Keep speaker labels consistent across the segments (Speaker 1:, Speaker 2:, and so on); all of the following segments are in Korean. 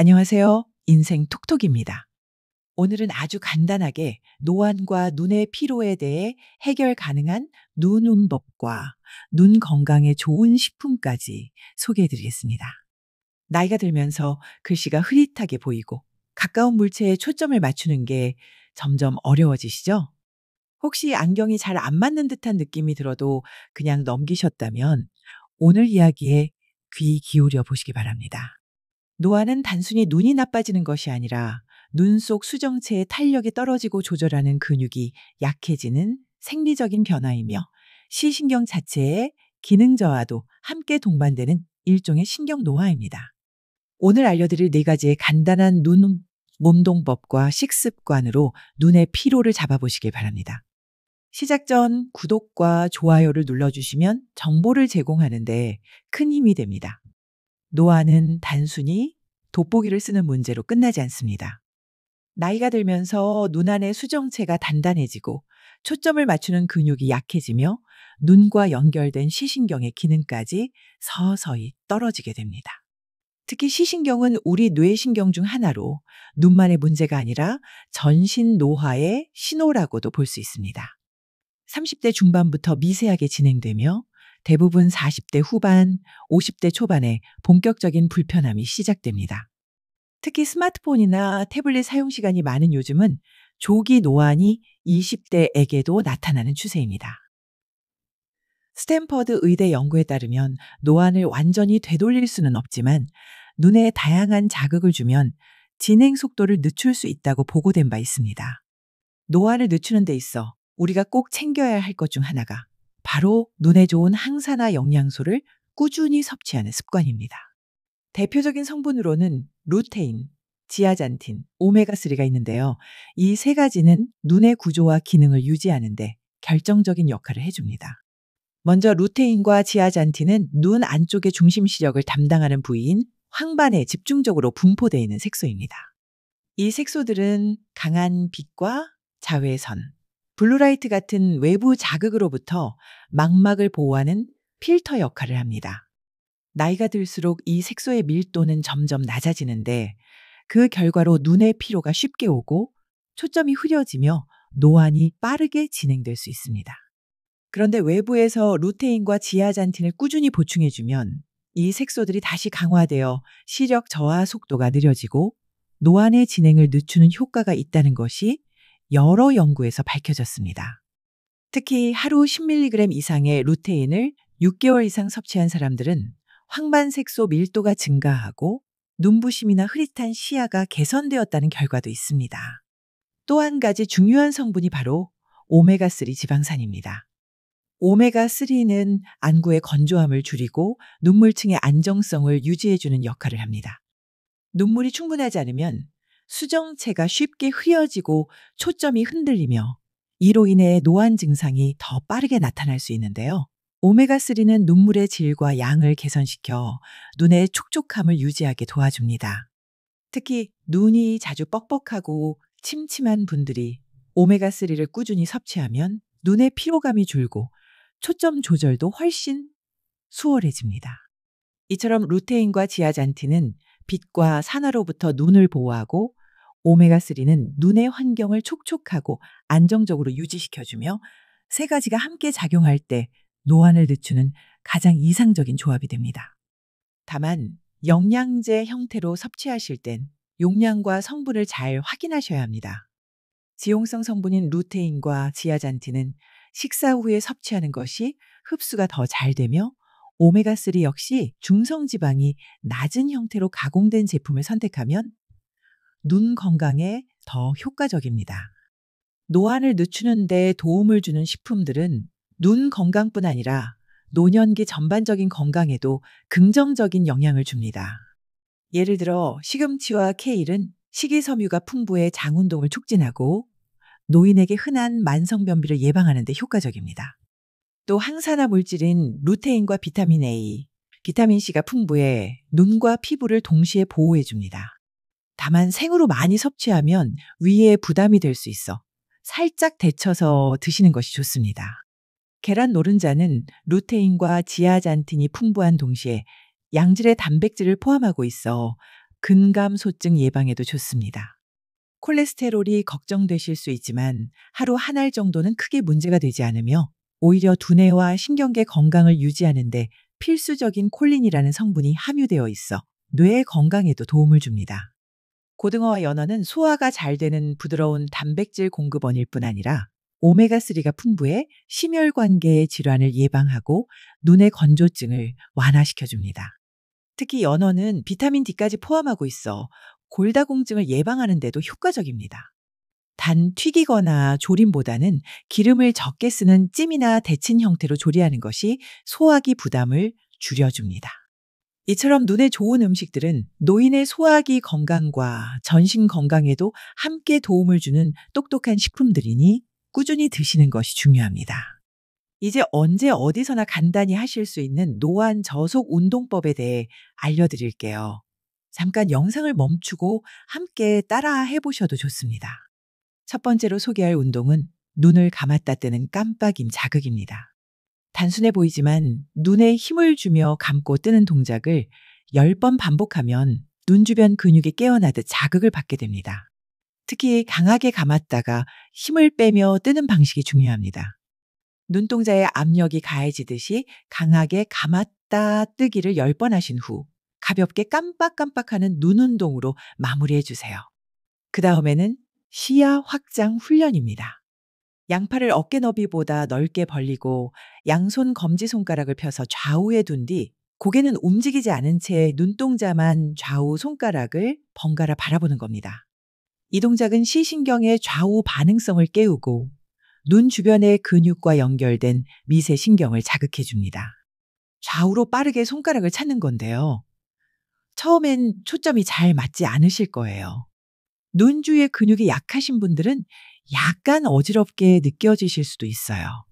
Speaker 1: 안녕하세요. 인생 톡톡입니다. 오늘은 아주 간단하게 노안과 눈의 피로에 대해 해결 가능한 눈운법과 눈 건강에 좋은 식품까지 소개해 드리겠습니다. 나이가 들면서 글씨가 흐릿하게 보이고 가까운 물체에 초점을 맞추는 게 점점 어려워지시죠? 혹시 안경이 잘 안 맞는 듯한 느낌이 들어도 그냥 넘기셨다면 오늘 이야기에 귀 기울여 보시기 바랍니다. 노안은 단순히 눈이 나빠지는 것이 아니라 눈 속 수정체의 탄력이 떨어지고 조절하는 근육이 약해지는 생리적인 변화이며 시신경 자체의 기능 저하도 함께 동반되는 일종의 신경 노화입니다. 오늘 알려드릴 네 가지의 간단한 눈 몸동법과 식습관으로 눈의 피로를 잡아보시길 바랍니다. 시작 전 구독과 좋아요를 눌러주시면 정보를 제공하는데 큰 힘이 됩니다. 노안은 단순히 돋보기를 쓰는 문제로 끝나지 않습니다. 나이가 들면서 눈 안의 수정체가 단단해지고 초점을 맞추는 근육이 약해지며 눈과 연결된 시신경의 기능까지 서서히 떨어지게 됩니다. 특히 시신경은 우리 뇌신경 중 하나로 눈만의 문제가 아니라 전신 노화의 신호라고도 볼 수 있습니다. 30대 중반부터 미세하게 진행되며 대부분 40대 후반, 50대 초반에 본격적인 불편함이 시작됩니다. 특히 스마트폰이나 태블릿 사용 시간이 많은 요즘은 조기 노안이 20대에게도 나타나는 추세입니다. 스탠퍼드 의대 연구에 따르면 노안을 완전히 되돌릴 수는 없지만 눈에 다양한 자극을 주면 진행 속도를 늦출 수 있다고 보고된 바 있습니다. 노안을 늦추는 데 있어 우리가 꼭 챙겨야 할 것 중 하나가 바로 눈에 좋은 항산화 영양소를 꾸준히 섭취하는 습관입니다. 대표적인 성분으로는 루테인, 지아잔틴, 오메가3가 있는데요. 이 세 가지는 눈의 구조와 기능을 유지하는 데 결정적인 역할을 해줍니다. 먼저 루테인과 지아잔틴은 눈 안쪽의 중심 시력을 담당하는 부위인 황반에 집중적으로 분포되어 있는 색소입니다. 이 색소들은 강한 빛과 자외선, 블루라이트 같은 외부 자극으로부터 망막을 보호하는 필터 역할을 합니다. 나이가 들수록 이 색소의 밀도는 점점 낮아지는데 그 결과로 눈의 피로가 쉽게 오고 초점이 흐려지며 노안이 빠르게 진행될 수 있습니다. 그런데 외부에서 루테인과 지아잔틴을 꾸준히 보충해주면 이 색소들이 다시 강화되어 시력 저하 속도가 느려지고 노안의 진행을 늦추는 효과가 있다는 것이 여러 연구에서 밝혀졌습니다. 특히 하루 10mg 이상의 루테인을 6개월 이상 섭취한 사람들은 황반색소 밀도가 증가하고 눈부심이나 흐릿한 시야가 개선되었다는 결과도 있습니다. 또 한 가지 중요한 성분이 바로 오메가3 지방산입니다. 오메가3는 안구의 건조함을 줄이고 눈물층의 안정성을 유지해주는 역할을 합니다. 눈물이 충분하지 않으면 수정체가 쉽게 흐려지고 초점이 흔들리며 이로 인해 노안 증상이 더 빠르게 나타날 수 있는데요. 오메가3는 눈물의 질과 양을 개선시켜 눈의 촉촉함을 유지하게 도와줍니다. 특히 눈이 자주 뻑뻑하고 침침한 분들이 오메가3를 꾸준히 섭취하면 눈의 피로감이 줄고 초점 조절도 훨씬 수월해집니다. 이처럼 루테인과 지아잔틴은 빛과 산화로부터 눈을 보호하고 오메가3는 눈의 환경을 촉촉하고 안정적으로 유지시켜주며 세 가지가 함께 작용할 때 노안을 늦추는 가장 이상적인 조합이 됩니다. 다만 영양제 형태로 섭취하실 땐 용량과 성분을 잘 확인하셔야 합니다. 지용성 성분인 루테인과 지아잔틴은 식사 후에 섭취하는 것이 흡수가 더 잘 되며 오메가3 역시 중성지방이 낮은 형태로 가공된 제품을 선택하면 눈 건강에 더 효과적입니다. 노안을 늦추는 데 도움을 주는 식품들은 눈 건강뿐 아니라 노년기 전반적인 건강에도 긍정적인 영향을 줍니다. 예를 들어 시금치와 케일은 식이섬유가 풍부해 장운동을 촉진하고 노인에게 흔한 만성변비를 예방하는 데 효과적입니다. 또 항산화 물질인 루테인과 비타민 A, 비타민 C가 풍부해 눈과 피부를 동시에 보호해 줍니다. 다만 생으로 많이 섭취하면 위에 부담이 될 수 있어 살짝 데쳐서 드시는 것이 좋습니다. 계란 노른자는 루테인과 지아잔틴이 풍부한 동시에 양질의 단백질을 포함하고 있어 근감소증 예방에도 좋습니다. 콜레스테롤이 걱정되실 수 있지만 하루 한 알 정도는 크게 문제가 되지 않으며 오히려 두뇌와 신경계 건강을 유지하는 데 필수적인 콜린이라는 성분이 함유되어 있어 뇌의 건강에도 도움을 줍니다. 고등어와 연어는 소화가 잘 되는 부드러운 단백질 공급원일 뿐 아니라 오메가3가 풍부해 심혈관계의 질환을 예방하고 눈의 건조증을 완화시켜줍니다. 특히 연어는 비타민 D까지 포함하고 있어 골다공증을 예방하는 데도 효과적입니다. 단 튀기거나 조림보다는 기름을 적게 쓰는 찜이나 데친 형태로 조리하는 것이 소화기 부담을 줄여줍니다. 이처럼 눈에 좋은 음식들은 노인의 소화기 건강과 전신 건강에도 함께 도움을 주는 똑똑한 식품들이니 꾸준히 드시는 것이 중요합니다. 이제 언제 어디서나 간단히 하실 수 있는 노안 저속 운동법에 대해 알려드릴게요. 잠깐 영상을 멈추고 함께 따라 해보셔도 좋습니다. 첫 번째로 소개할 운동은 눈을 감았다 뜨는 깜빡임 자극입니다. 단순해 보이지만 눈에 힘을 주며 감고 뜨는 동작을 10번 반복하면 눈 주변 근육이 깨어나듯 자극을 받게 됩니다. 특히 강하게 감았다가 힘을 빼며 뜨는 방식이 중요합니다. 눈동자에 압력이 가해지듯이 강하게 감았다 뜨기를 10번 하신 후 가볍게 깜빡깜빡하는 눈 운동으로 마무리해 주세요. 그 다음에는 시야 확장 훈련입니다. 양팔을 어깨 너비보다 넓게 벌리고 양손 검지손가락을 펴서 좌우에 둔 뒤 고개는 움직이지 않은 채 눈동자만 좌우 손가락을 번갈아 바라보는 겁니다. 이 동작은 시신경의 좌우 반응성을 깨우고 눈 주변의 근육과 연결된 미세신경을 자극해 줍니다. 좌우로 빠르게 손가락을 찾는 건데요. 처음엔 초점이 잘 맞지 않으실 거예요. 눈 주위의 근육이 약하신 분들은 약간 어지럽게 느껴지실 수도 있어요.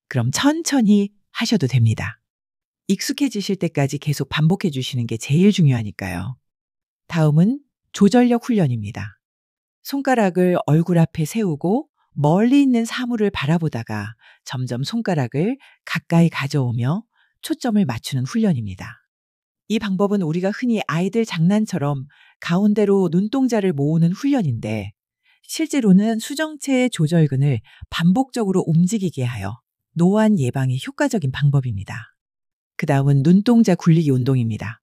Speaker 1: 그럼 천천히 하셔도 됩니다. 익숙해지실 때까지 계속 반복해 주시는 게 제일 중요하니까요. 다음은 조절력 훈련입니다. 손가락을 얼굴 앞에 세우고 멀리 있는 사물을 바라보다가 점점 손가락을 가까이 가져오며 초점을 맞추는 훈련입니다. 이 방법은 우리가 흔히 아이들 장난처럼 가운데로 눈동자를 모으는 훈련인데 실제로는 수정체의 조절근을 반복적으로 움직이게 하여 노안 예방에 효과적인 방법입니다. 그 다음은 눈동자 굴리기 운동입니다.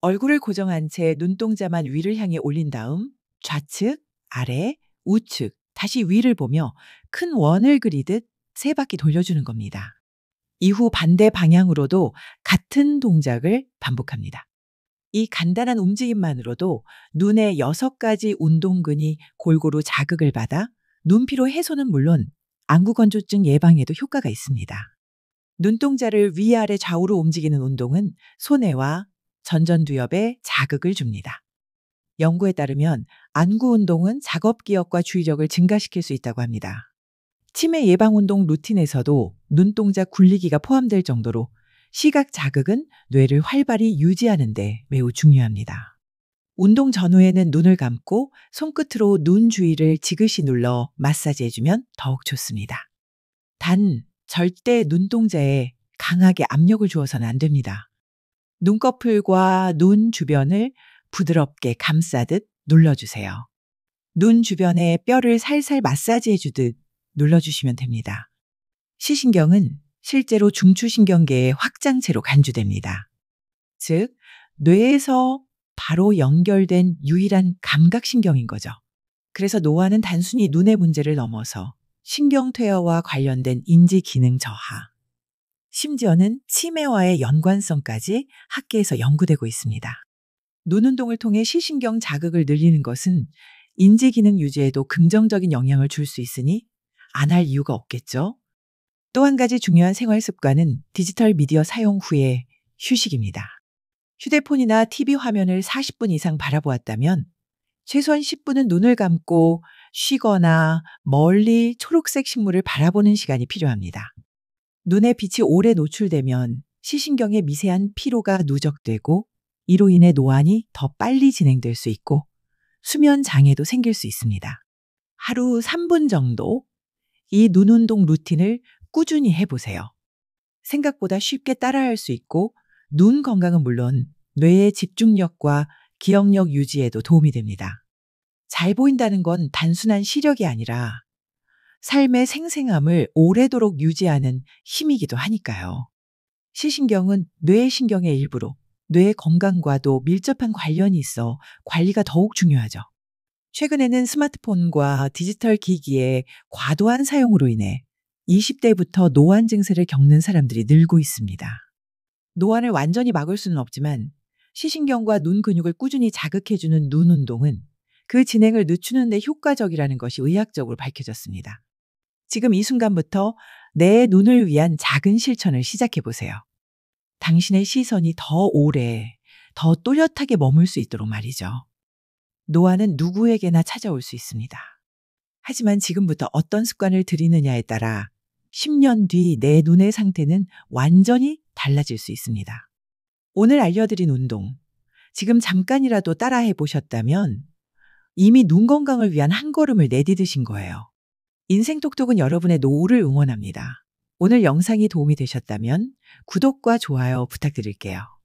Speaker 1: 얼굴을 고정한 채 눈동자만 위를 향해 올린 다음 좌측, 아래, 우측, 다시 위를 보며 큰 원을 그리듯 3바퀴 돌려주는 겁니다. 이후 반대 방향으로도 같은 동작을 반복합니다. 이 간단한 움직임만으로도 눈의 6가지 운동근이 골고루 자극을 받아 눈피로 해소는 물론 안구건조증 예방에도 효과가 있습니다. 눈동자를 위아래 좌우로 움직이는 운동은 손해와 전전두엽에 자극을 줍니다. 연구에 따르면 안구 운동은 작업 기억과 주의력을 증가시킬 수 있다고 합니다. 치매 예방 운동 루틴에서도 눈동자 굴리기가 포함될 정도로 시각 자극은 뇌를 활발히 유지하는 데 매우 중요합니다. 운동 전후에는 눈을 감고 손끝으로 눈 주위를 지그시 눌러 마사지해주면 더욱 좋습니다. 단, 절대 눈동자에 강하게 압력을 주어서는 안 됩니다. 눈꺼풀과 눈 주변을 부드럽게 감싸듯 눌러주세요. 눈 주변에 뼈를 살살 마사지해주듯 눌러주시면 됩니다. 시신경은 실제로 중추신경계의 확장체로 간주됩니다. 즉, 뇌에서 바로 연결된 유일한 감각신경인 거죠. 그래서 노안은 단순히 눈의 문제를 넘어서 신경퇴화와 관련된 인지기능 저하, 심지어는 치매와의 연관성까지 학계에서 연구되고 있습니다. 눈 운동을 통해 시신경 자극을 늘리는 것은 인지기능 유지에도 긍정적인 영향을 줄 수 있으니 안 할 이유가 없겠죠. 또 한 가지 중요한 생활 습관은 디지털 미디어 사용 후의 휴식입니다. 휴대폰이나 TV 화면을 40분 이상 바라보았다면 최소한 10분은 눈을 감고 쉬거나 멀리 초록색 식물을 바라보는 시간이 필요합니다. 눈에 빛이 오래 노출되면 시신경의 미세한 피로가 누적되고 이로 인해 노안이 더 빨리 진행될 수 있고 수면 장애도 생길 수 있습니다. 하루 3분 정도 이 눈 운동 루틴을 꾸준히 해보세요. 생각보다 쉽게 따라할 수 있고 눈 건강은 물론 뇌의 집중력과 기억력 유지에도 도움이 됩니다. 잘 보인다는 건 단순한 시력이 아니라 삶의 생생함을 오래도록 유지하는 힘이기도 하니까요. 시신경은 뇌신경의 일부로 뇌 건강과도 밀접한 관련이 있어 관리가 더욱 중요하죠. 최근에는 스마트폰과 디지털 기기의 과도한 사용으로 인해 20대부터 노안 증세를 겪는 사람들이 늘고 있습니다. 노안을 완전히 막을 수는 없지만 시신경과 눈 근육을 꾸준히 자극해주는 눈 운동은 그 진행을 늦추는 데 효과적이라는 것이 의학적으로 밝혀졌습니다. 지금 이 순간부터 내 눈을 위한 작은 실천을 시작해 보세요. 당신의 시선이 더 오래, 더 또렷하게 머물 수 있도록 말이죠. 노안은 누구에게나 찾아올 수 있습니다. 하지만 지금부터 어떤 습관을 들이느냐에 따라 10년 뒤 내 눈의 상태는 완전히 달라질 수 있습니다. 오늘 알려드린 운동, 지금 잠깐이라도 따라해 보셨다면 이미 눈 건강을 위한 한 걸음을 내디디신 거예요. 인생톡톡은 여러분의 노후를 응원합니다. 오늘 영상이 도움이 되셨다면 구독과 좋아요 부탁드릴게요.